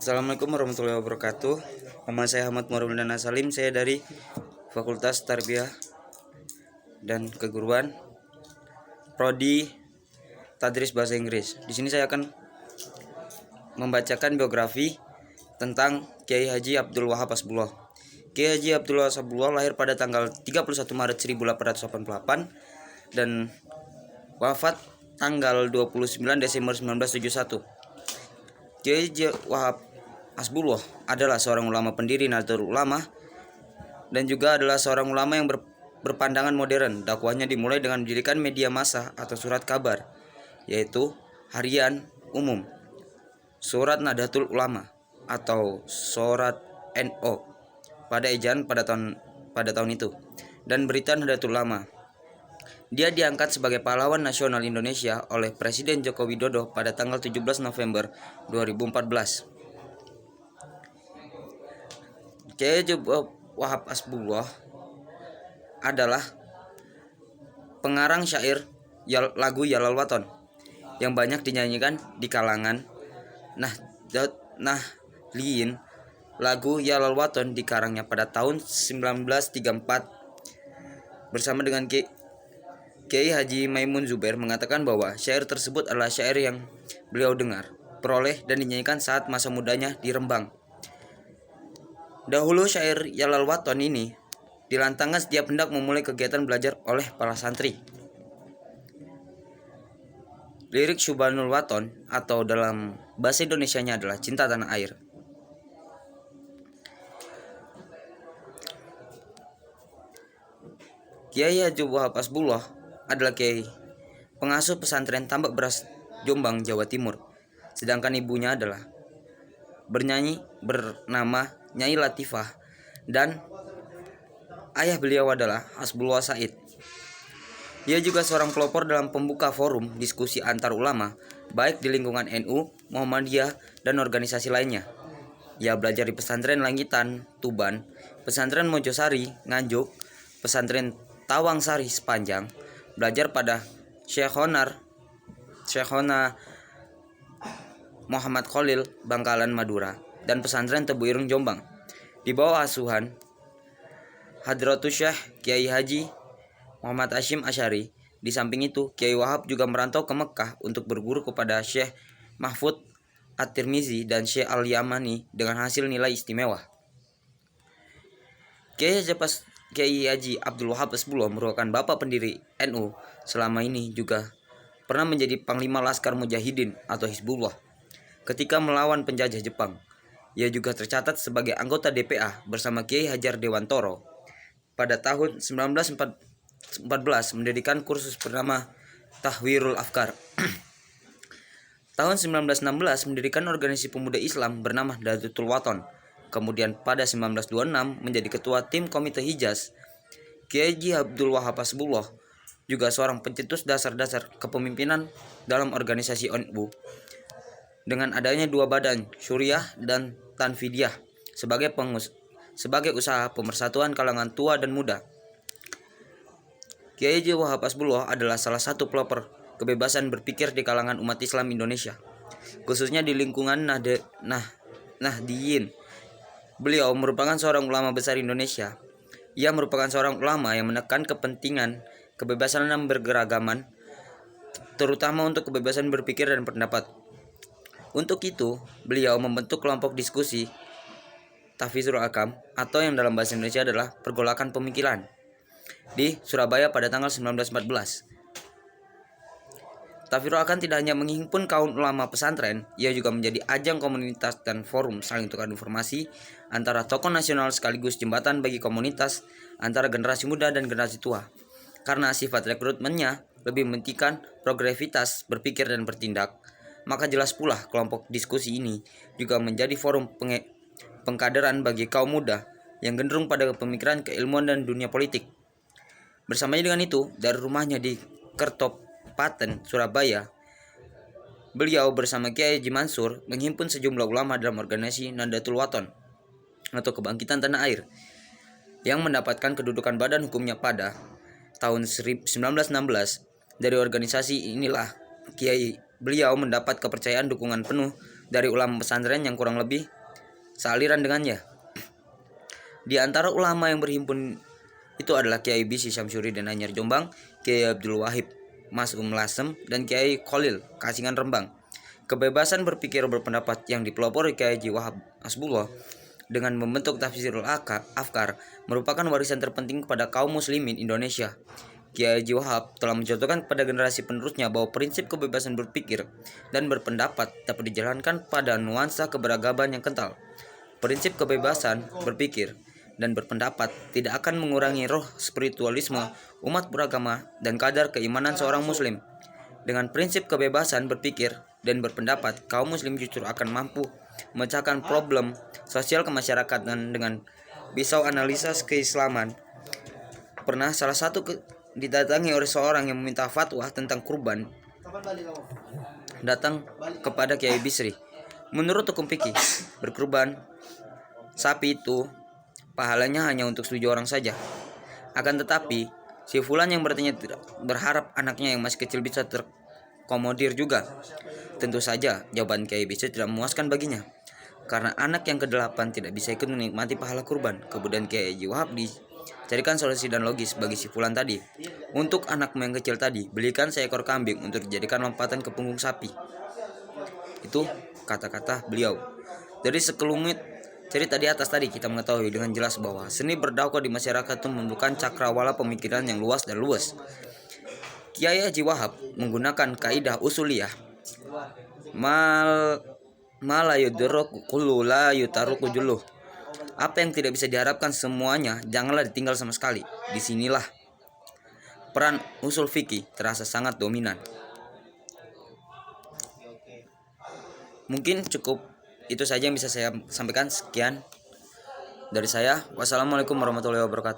Assalamualaikum warahmatullahi wabarakatuh. Nama saya Ahmad Muhammad Salim. Saya dari Fakultas Tarbiyah dan Keguruan, Prodi Tadris Bahasa Inggris. Di sini saya akan membacakan biografi tentang Kiai Haji Abdul Wahab Hasbullah. Kiai Haji Abdul Wahab Hasbullah lahir pada tanggal 31 Maret 1888 dan wafat tanggal 29 Desember 1971. Kiai Haji Wahab Hasbullah adalah seorang ulama pendiri Nahdlatul Ulama dan juga adalah seorang ulama yang berpandangan modern. Dakwahnya dimulai dengan mendirikan media massa atau surat kabar, yaitu Harian Umum, Surat Nahdlatul Ulama atau Surat NO pada ejaan pada tahun itu, dan Berita Nahdlatul Ulama. Dia diangkat sebagai pahlawan nasional Indonesia oleh Presiden Joko Widodo pada tanggal 17 November 2014. Kiai Haji Wahab Hasbullah adalah pengarang syair lagu Yalal Waton yang banyak dinyanyikan di kalangan Nahdliyin. Lagu Yalal Waton dikarangnya pada tahun 1934 bersama dengan Kiai Haji Maimun Zubair mengatakan bahwa syair tersebut adalah syair yang beliau dengar, peroleh dan dinyanyikan saat masa mudanya di Rembang. Dahulu syair Yalal Waton ini dilantangkan setiap hendak memulai kegiatan belajar oleh para santri. Lirik Syubhanul Waton atau dalam bahasa Indonesianya adalah Cinta Tanah Air. Kiai Haji Wahab Hasbullah adalah kiai pengasuh pesantren Tambak Beras Jombang, Jawa Timur. Sedangkan ibunya adalah bernyanyi bernama Nyai Latifah dan ayah beliau adalah Hasbullah Said. Ia juga seorang pelopor dalam pembuka forum diskusi antar ulama baik di lingkungan NU, Muhammadiyah, dan organisasi lainnya. Ia belajar di pesantren Langitan, Tuban, pesantren Mojosari, Nganjuk, pesantren Tawangsari, Sepanjang, belajar pada Syekhona Muhammad Khalil, Bangkalan, Madura, dan pesantren Tebu Ireng, Jombang, di bawah asuhan Hadratus Syekh Kiai Haji Muhammad Hashim Asy'ari. Di samping itu, Kiai Wahab juga merantau ke Mekah untuk berguru kepada Syekh Mahfud At-Tirmizi dan Syekh Al-Yamani dengan hasil nilai istimewa. Kiai Haji Abdul Wahab Hasbullah merupakan bapak pendiri NU. Selama ini juga pernah menjadi Panglima Laskar Mujahidin atau Hizbullah ketika melawan penjajah Jepang. Ia juga tercatat sebagai anggota DPA bersama Kiai Hajar Dewantoro. Pada tahun 1914 mendirikan kursus bernama Tahwirul Afkar. Tahun 1916 mendirikan organisasi pemuda Islam bernama Nahdlatul Waton. Kemudian pada 1926 menjadi ketua tim Komite Hijaz. Kiai Haji Abdul Wahab Hasbullah juga seorang pencetus dasar-dasar kepemimpinan dalam organisasi NU dengan adanya dua badan, Syuriah dan Tanfidiyah, sebagai usaha pemersatuan kalangan tua dan muda. Kiai Haji Wahab Hasbullah adalah salah satu pelopor kebebasan berpikir di kalangan umat Islam Indonesia, khususnya di lingkungan Nahdliyin. Beliau merupakan seorang ulama besar Indonesia. Ia merupakan seorang ulama yang menekan kepentingan kebebasan dan bergeragaman, terutama untuk kebebasan berpikir dan pendapat. Untuk itu, beliau membentuk kelompok diskusi Tahfizul Akam atau yang dalam bahasa Indonesia adalah Pergolakan Pemikiran di Surabaya pada tanggal 1914. Tahfizul Akam tidak hanya menghimpun kaum ulama pesantren, ia juga menjadi ajang komunitas dan forum saling tukar informasi antara tokoh nasional sekaligus jembatan bagi komunitas antara generasi muda dan generasi tua. Karena sifat rekrutmennya lebih mementingkan progresivitas berpikir dan bertindak, maka jelas pula kelompok diskusi ini juga menjadi forum pengkaderan bagi kaum muda yang cenderung pada pemikiran keilmuan dan dunia politik. Bersamanya dengan itu, dari rumahnya di Kertopaten, Surabaya, beliau bersama Kiai Haji Mansur menghimpun sejumlah ulama dalam organisasi Nahdlatul Waton atau Kebangkitan Tanah Air yang mendapatkan kedudukan badan hukumnya pada tahun 1916. Dari organisasi inilah beliau mendapat kepercayaan dukungan penuh dari ulama pesantren yang kurang lebih sealiran dengannya. Di antara ulama yang berhimpun itu adalah Kiai Bisi Syamsuddin Anyar Jombang, Kiai Abdul Wahid Mas'um Lasem, dan Kiai Khalil Kasingan Rembang. Kebebasan berpikir berpendapat yang dipelopori Kiai Haji Wahab Hasbullah dengan membentuk tafsirul afkar merupakan warisan terpenting kepada kaum muslimin Indonesia. Kiai Haji Wahab telah mencontohkan kepada generasi penerusnya bahwa prinsip kebebasan berpikir dan berpendapat dapat dijalankan pada nuansa keberagaman yang kental. Prinsip kebebasan berpikir dan berpendapat tidak akan mengurangi roh spiritualisme umat beragama dan kadar keimanan seorang muslim. Dengan prinsip kebebasan berpikir dan berpendapat, kaum muslim justru akan mampu memecahkan problem sosial kemasyarakatan dengan pisau analisis keislaman. Pernah salah satu didatangi oleh seorang yang meminta fatwa tentang kurban, datang kepada Kiai Bisri. Menurut hukum fikih, berkurban sapi itu pahalanya hanya untuk 7 orang saja. Akan tetapi, si fulan yang bertanya berharap anaknya yang masih kecil bisa terkomodir juga. Tentu saja jawaban Kiai Bisri tidak memuaskan baginya, karena anak yang ke-8 tidak bisa ikut menikmati pahala kurban. Kemudian Kiai Haji Wahab dicarikan solusi dan logis bagi si fulan tadi. Untuk anakmu yang kecil tadi, belikan seekor kambing untuk dijadikan lompatan ke punggung sapi. Itu kata-kata beliau. Dari sekelumit cerita di atas tadi kita mengetahui dengan jelas bahwa seni berdakwah di masyarakat itu memerlukan cakrawala pemikiran yang luas dan luas. Kiai Haji Wahab menggunakan kaidah usuliyah la yudrak kullu la yutaruku julluh. Apa yang tidak bisa diharapkan semuanya janganlah ditinggal sama sekali. Disinilah peran usul fikih terasa sangat dominan. Mungkin cukup itu saja yang bisa saya sampaikan. Sekian dari saya. Wassalamualaikum warahmatullahi wabarakatuh.